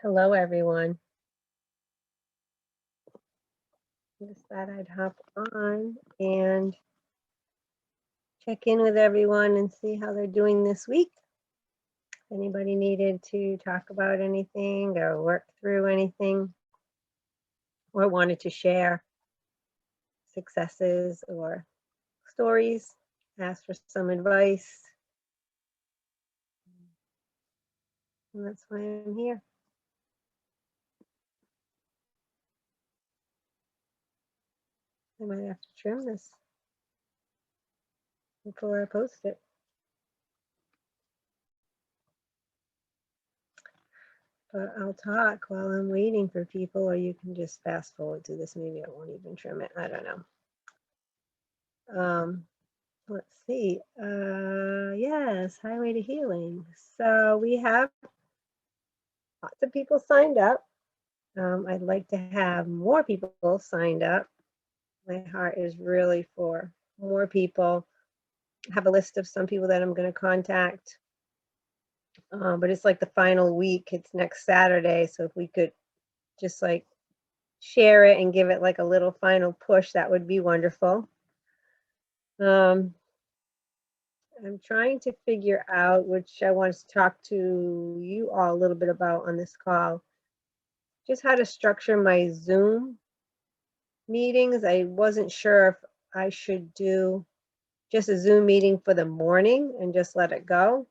Hello, everyone. Just thought I'd hop on and check in with everyone and see how they're doing this week. Anybody needed to talk about anything or work through anything or wanted to share successes or stories, ask for some advice. And that's why I'm here. I might have to trim this before I post it. But I'll talk while I'm waiting for people, or you can just fast forward to this. Maybe I won't even trim it. I don't know. Let's see. Yes, Highway to Healing. So we have lots of people signed up. I'd like to have more people signed up. My heart is really for more people. I have a list of some people that I'm going to contact. But it's like the final week. It's next Saturday. So if we could just like share it and give it like a little final push, that would be wonderful. I'm trying to figure out, which I want to talk to you all a little bit about on this call, just how to structure my Zoom meetings. I wasn't sure if I should do just a Zoom meeting for the morning and just let it go,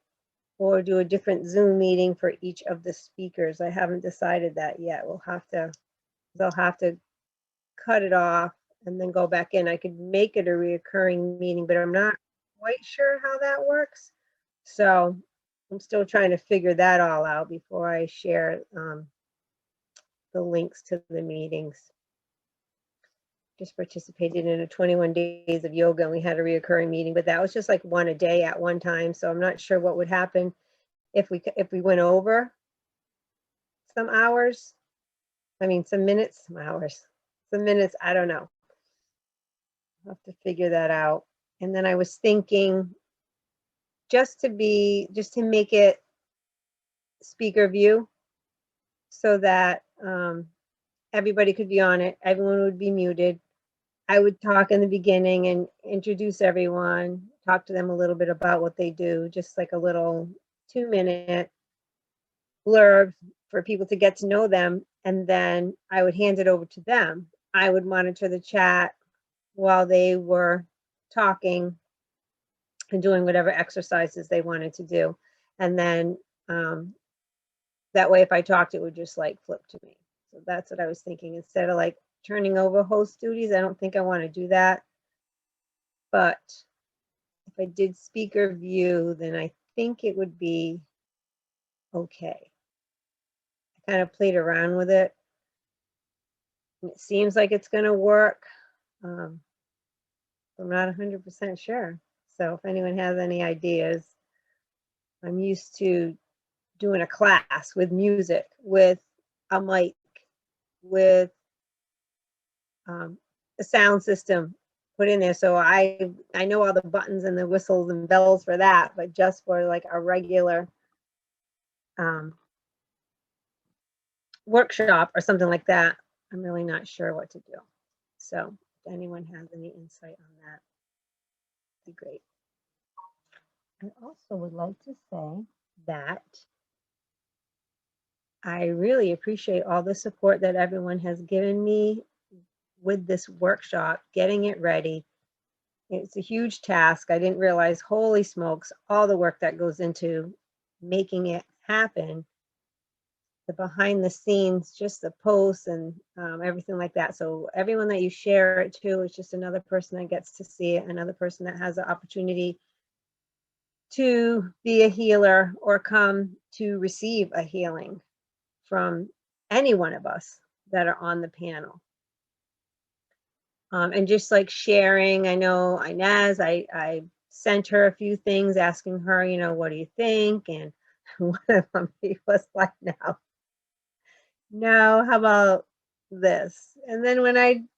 or do a different Zoom meeting for each of the speakers. I haven't decided that yet. They'll have to cut it off and then go back in. I could make it a recurring meeting, but I'm not quite sure how that works. So I'm still trying to figure that all out before I share the links to the meetings. Just participated in a 21 days of yoga and we had a reoccurring meeting, but that was just like one a day at one time. So I'm not sure what would happen if we went over some hours. I mean, some minutes, some hours, some minutes, I don't know. I'll have to figure that out. And then I was thinking just to make it speaker view so that everybody could be on it. Everyone would be muted. I would talk in the beginning and introduce everyone, talk to them a little bit about what they do, just like a little 2-minute blurb for people to get to know them. And then I would hand it over to them. I would monitor the chat while they were talking and doing whatever exercises they wanted to do. And then that way, if I talked, it would just like flip to me. So that's what I was thinking. Instead of like turning over host duties, I don't think I want to do that. But if I did speaker view, then I think it would be okay. I kind of played around with it. It seems like it's going to work. I'm not 100% sure. So if anyone has any ideas, I'm used to doing a class with music, with a mic, with a sound system put in there. So I know all the buttons and the whistles and bells for that, but just for like a regular workshop or something like that, I'm really not sure what to do. So if anyone has any insight on that, it'd be great. I also would like to say that I really appreciate all the support that everyone has given me with this workshop, getting it ready. It's a huge task. I didn't realize, holy smokes, all the work that goes into making it happen. The behind the scenes, just the posts and everything like that. So everyone that you share it to is just another person that gets to see it, another person that has the opportunity to be a healer or come to receive a healing from any one of us that are on the panel. And just like sharing, I know Inez, I sent her a few things asking her, you know, what do you think? And one of them was like, no, how about this? And then when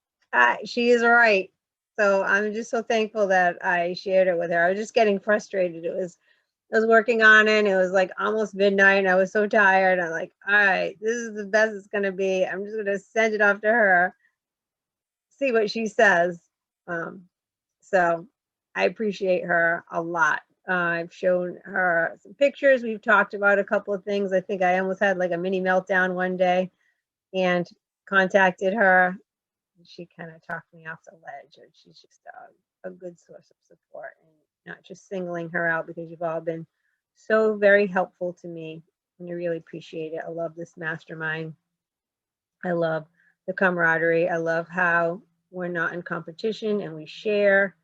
she is right. So I'm just so thankful that I shared it with her. I was just getting frustrated. It was I was working on it, and it was like almost midnight, and I was so tired. I'm like, all right, this is the best it's gonna be. I'm just gonna send it off to her, see what she says. Um, so I appreciate her a lot. I've shown her some pictures. We've talked about a couple of things. I think I almost had like a mini meltdown one day and contacted her. She kind of talked me off the ledge, and she's just a good source of support, and not just singling her out, because you've all been so very helpful to me, and I really appreciate it. I love this mastermind. I love the camaraderie. I love how we're not in competition and we share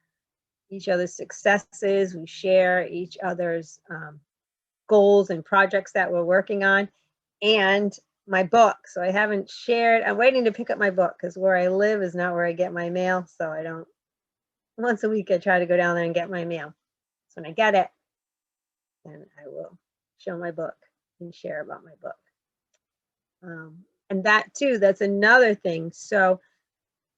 each other's successes. We share each other's goals and projects that we're working on, and my book. So I haven't shared. I'm waiting to pick up my book, because where I live is not where I get my mail. So I don't, once a week, I try to go down there and get my mail. So when I get it, then I will show my book and share about my book. And that too, that's another thing. So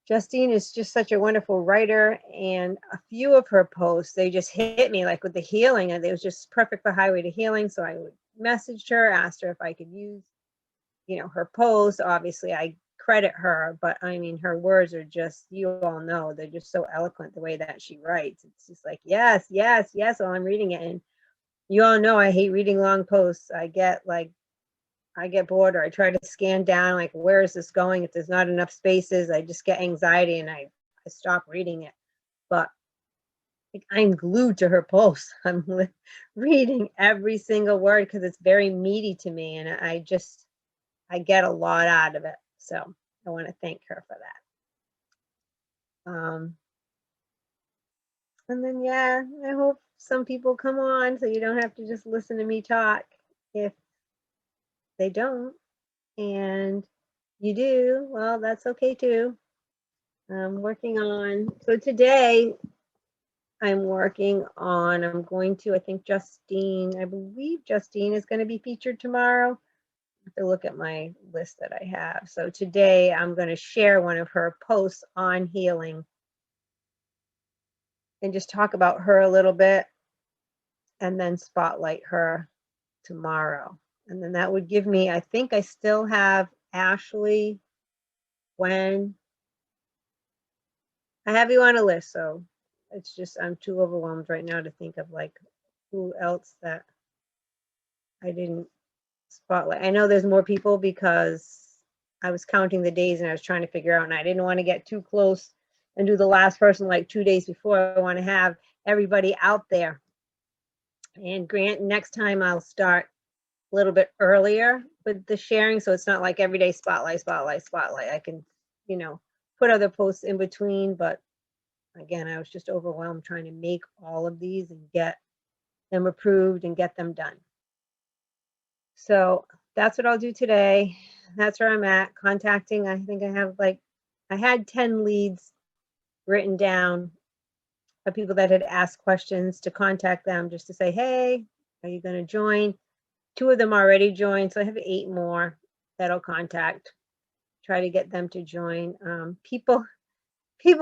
Justine is just such a wonderful writer, and a few of her posts, they just hit me like with the healing, and it was just perfect for Highway to Healing. So I would message her, asked her if I could use, her posts. Obviously I credit her, but I mean, her words are just, you all know, they're just so eloquent the way that she writes. It's just like, yes, yes, yes, while I'm reading it. And you all know I hate reading long posts. I get bored, or I try to scan down, like, where is this going? If there's not enough spaces, I just get anxiety and I stop reading it. But like, I'm glued to her posts. I'm reading every single word, because it's very meaty to me, and I get a lot out of it. So I want to thank her for that. And then, yeah, I hope some people come on so you don't have to just listen to me talk. If they don't, and you do, well, that's okay too. I'm working on, so today I'm going to, I think I believe Justine is going to be featured tomorrow. I have to look at my list that I have. So today I'm going to share one of her posts on healing and just talk about her a little bit, and then spotlight her tomorrow. And then that would give me, I think I still have Ashley, when I have you on a list. So it's just, I'm too overwhelmed right now to think of like who else that I didn't spotlight. I know there's more people, because I was counting the days and I was trying to figure out, and I didn't want to get too close and do the last person like 2 days before. I want to have everybody out there. And Grant, next time I'll start a little bit earlier with the sharing, so it's not like every day spotlight. I can, put other posts in between, but again, I was just overwhelmed trying to make all of these and get them approved and get them done. So that's what I'll do today. That's where I'm at. Contacting, I think I had 10 leads written down of people that had asked questions, to contact them just to say, hey, are you going to join? 2 of them already joined, so I have 8 more that I'll contact, try to get them to join. People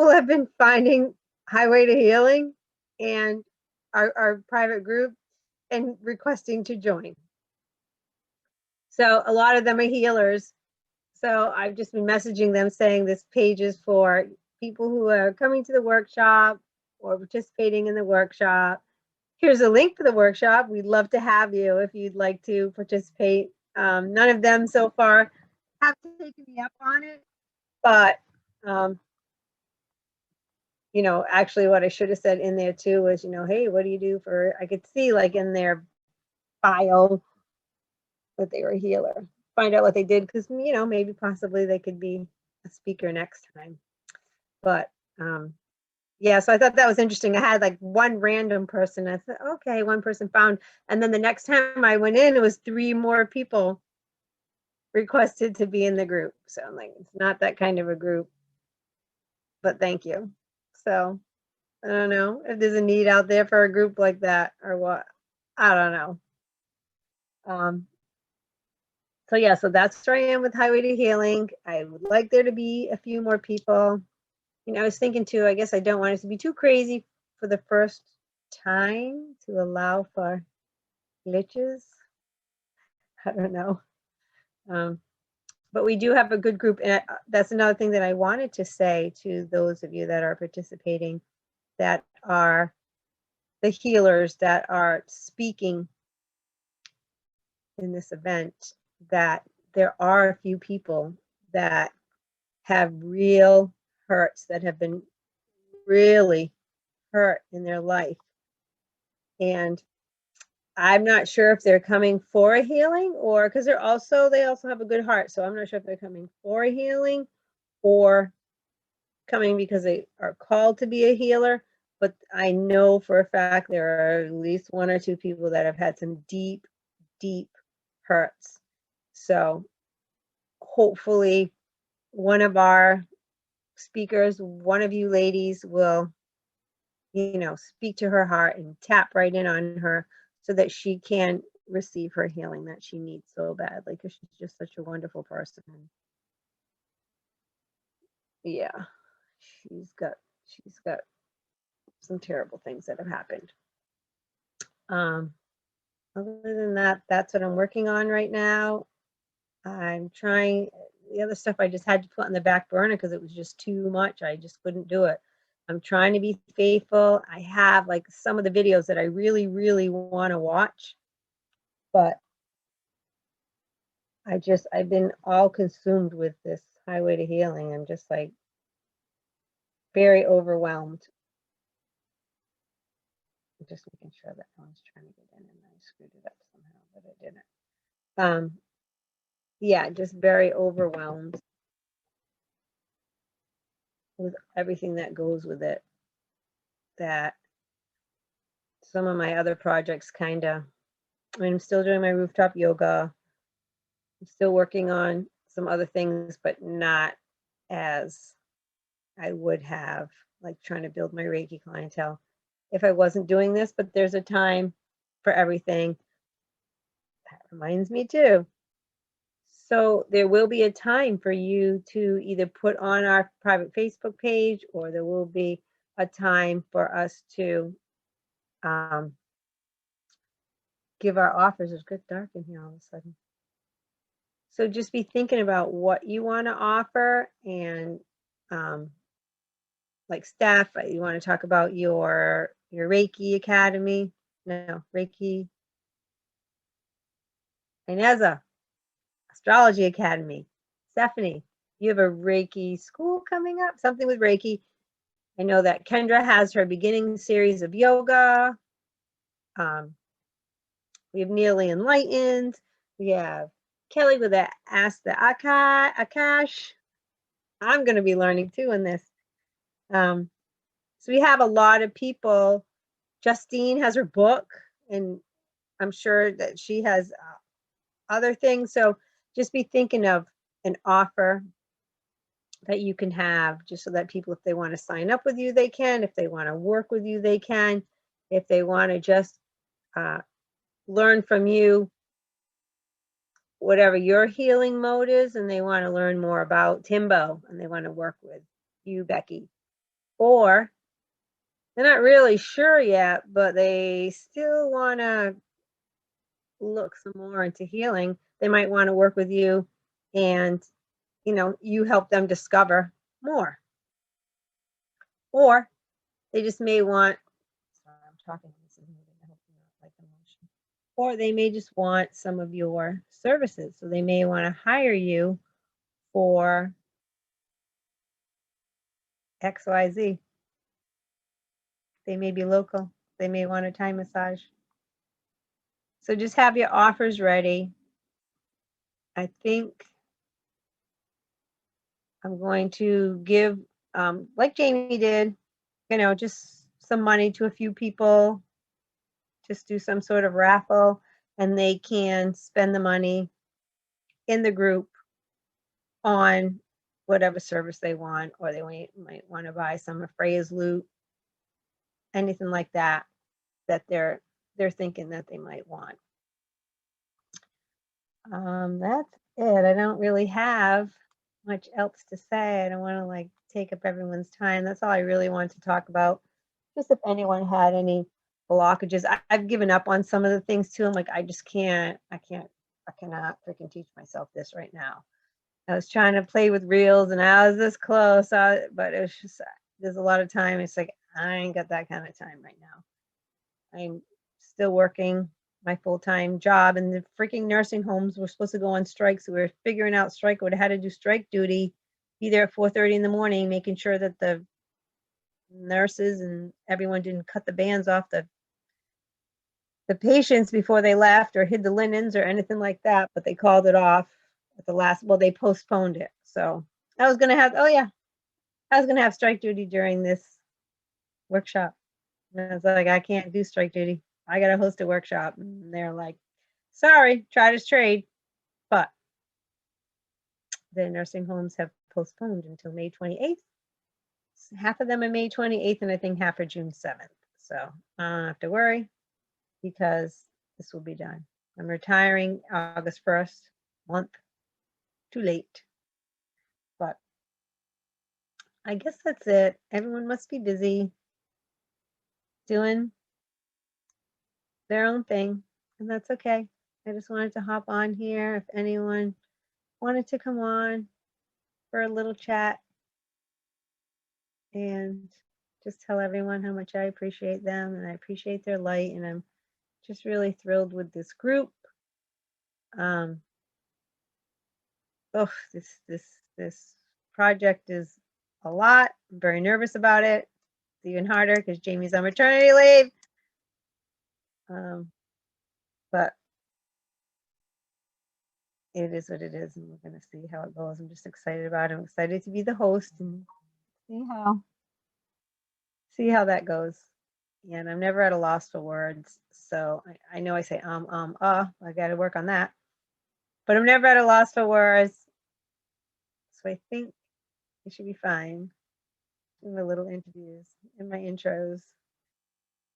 have been finding Highway to Healing and our private group and requesting to join. So a lot of them are healers. So I've just been messaging them saying this page is for people who are coming to the workshop or participating in the workshop. Here's a link for the workshop. We'd love to have you if you'd like to participate. None of them so far have taken me up on it, but actually what I should have said in there too was, hey, what do you do for, I could see like in their bio that they were a healer, find out what they did, because, maybe possibly they could be a speaker next time. But yeah, so I thought that was interesting. I had like one random person. I thought, okay, one person found, and then the next time I went in, it was 3 more people requested to be in the group. So I'm like, it's not that kind of a group, but thank you. So I don't know if there's a need out there for a group like that or what. I don't know. So yeah, so that's where I am with Highway to Healing. I would like there to be a few more people. I was thinking too, I guess I don't want it to be too crazy for the first time, to allow for glitches. I don't know. But we do have a good group. And that's another thing that I wanted to say to those of you that are participating, that are the healers that are speaking in this event, that there are a few people that have real hurts, that have been really hurt in their life. And I'm not sure if they're coming for a healing, or because they also have a good heart. So I'm not sure if they're coming for a healing or coming because they are called to be a healer. But I know for a fact there are at least one or two people that have had some deep, deep hurts. So hopefully one of our speakers, one of you ladies, will, speak to her heart and tap right in on her so that she can receive her healing that she needs so badly, because she's just such a wonderful person. Yeah, she's got some terrible things that have happened. Other than that, that's what I'm working on right now. I'm trying. The other stuff I just had to put on the back burner because it was just too much. I just couldn't do it. I'm trying to be faithful. I have like some of the videos that I really, really want to watch, but I've been all consumed with this highway to healing. I'm just like very overwhelmed. I'm just making sure that no one's trying to get in, and I screwed it up somehow, but I didn't. Yeah, just very overwhelmed with everything that goes with it. That some of my other projects I'm still doing my rooftop yoga. I'm still working on some other things, but not as I would have, like trying to build my Reiki clientele if I wasn't doing this. But there's a time for everything. That reminds me too. So there will be a time for you to either put on our private Facebook page, or there will be a time for us to give our offers. It's good dark in here all of a sudden. So just be thinking about what you want to offer, and like Steph, you want to talk about your Reiki Academy. No, Reiki. Ineza, Astrology Academy. Stephanie, you have a Reiki school coming up, something with Reiki. I know that Kendra has her beginning series of yoga. We have Nearly Enlightened. We have Kelly with the Ask the Akash. I'm going to be learning too in this. So we have a lot of people. Justine has her book, and I'm sure that she has other things. So just be thinking of an offer that you can have, just so that people, if they want to sign up with you, they can. If they want to work with you, they can. If they want to just learn from you, whatever your healing mode is, and they want to learn more about Timbo and they want to work with you, Becky, or they're not really sure yet, but they still want to look some more into healing, they might want to work with you, and you help them discover more. Or they just may want, sorry, I'm talking, or they may just want some of your services. So they may want to hire you for XYZ. They may be local. They may want a Thai massage. So just have your offers ready. I think I'm going to give, like Jamie did, just some money to a few people, just do some sort of raffle, and they can spend the money in the group on whatever service they want, or they might want to buy some of Freya's loot, anything like that, that they're thinking that they might want. That's it. I don't really have much else to say. I don't want to take up everyone's time. That's all I really wanted to talk about. Just if anyone had any blockages. I've given up on some of the things too. I'm like, I cannot freaking teach myself this right now. I was trying to play with reels and I was this close, but it was just, there's a lot of time. It's like, I ain't got that kind of time right now. I'm still working my full-time job, and the freaking nursing homes were supposed to go on strike. So we were figuring out strike, would have had to do strike duty, be there at 4:30 in the morning, making sure that the nurses and everyone didn't cut the bands off the patients before they left or hid the linens or anything like that, but they called it off at the last, well, they postponed it. So I was going to have, I was going to have strike duty during this workshop. And I was like, I can't do strike duty. I got to host a workshop. And they're like, sorry, try to trade. But the nursing homes have postponed until May 28th. Half of them are May 28th, and I think half are June 7th. So I don't have to worry because this will be done. I'm retiring August 1st, month too late. But I guess that's it. Everyone must be busy doing their own thing, and that's okay. I just wanted to hop on here if anyone wanted to come on for a little chat and just tell everyone how much I appreciate them and I appreciate their light, and I'm just really thrilled with this group. This project is a lot. I'm very nervous about it. It's even harder because Jamie's on maternity leave. But it is what it is, and we're going to see how it goes. I'm just excited about it. I'm excited to be the host and see how that goes. And I'm never at a loss for words. So I know I say I got to work on that. But I'm never at a loss for words. So I think it should be fine in my little interviews, in my intros.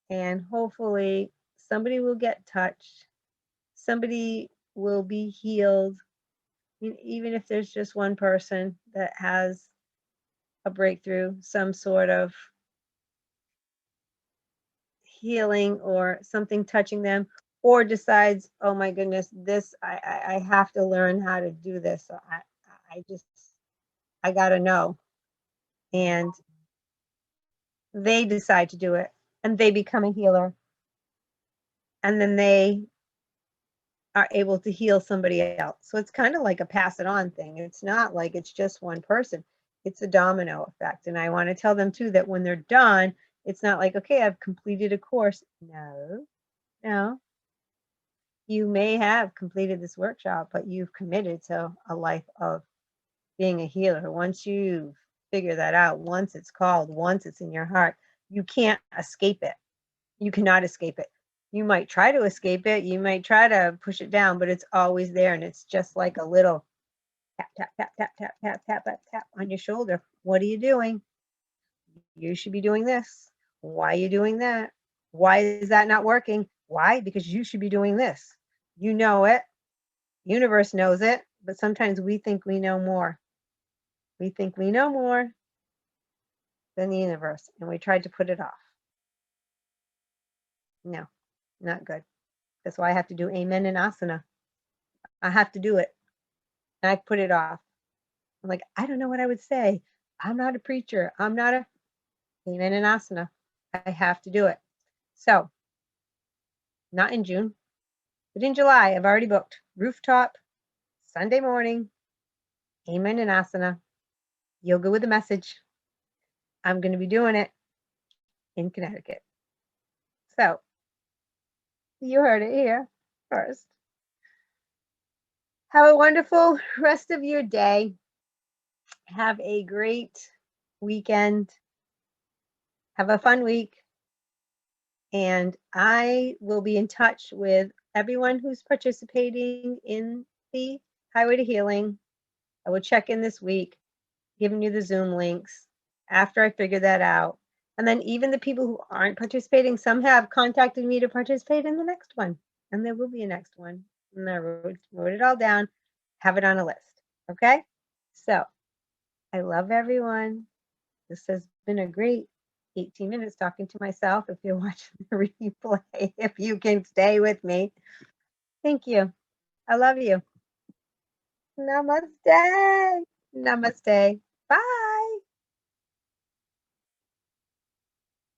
And hopefully somebody will get touched. Somebody will be healed. I mean, even if there's just one person that has a breakthrough, some sort of healing or something touching them, or decides, oh my goodness, this, I have to learn how to do this. So I gotta know. And they decide to do it and they become a healer. And then they are able to heal somebody else. So it's kind of like a pass it on thing. It's not like it's just one person. It's a domino effect. And I want to tell them too that when they're done, it's not like, okay, I've completed a course. No. You may have completed this workshop, but you've committed to a life of being a healer. Once you figure that out, once it's called, once it's in your heart, you can't escape it. You cannot escape it. You might try to escape it. You might try to push it down, but it's always there. And it's just like a little tap, tap, tap, tap, tap, tap, tap, tap, tap on your shoulder. What are you doing? You should be doing this. Why are you doing that? Why is that not working? Why? Because you should be doing this. You know it. Universe knows it, but sometimes we think we know more. We think we know more than the universe, and we tried to put it off. No, not good. That's why I have to do amen and asana. I have to do it. And I put it off. I'm like, I don't know what I would say. I'm not a preacher. I'm not a amen and asana. I have to do it. So, not in June, but in July, I've already booked rooftop, Sunday morning, amen and asana, yoga with a message. I'm going to be doing it in Connecticut. So, you heard it here first. Have a wonderful rest of your day. Have a great weekend. Have a fun week. And I will be in touch with everyone who's participating in the Highway to Healing. I will check in this week, giving you the Zoom links after I figure that out. And then even the people who aren't participating, some have contacted me to participate in the next one. And there will be a next one. And I wrote it all down, have it on a list. Okay? So I love everyone. This has been a great 18 minutes talking to myself if you're watching the replay, if you can stay with me. Thank you. I love you. Namaste. Namaste.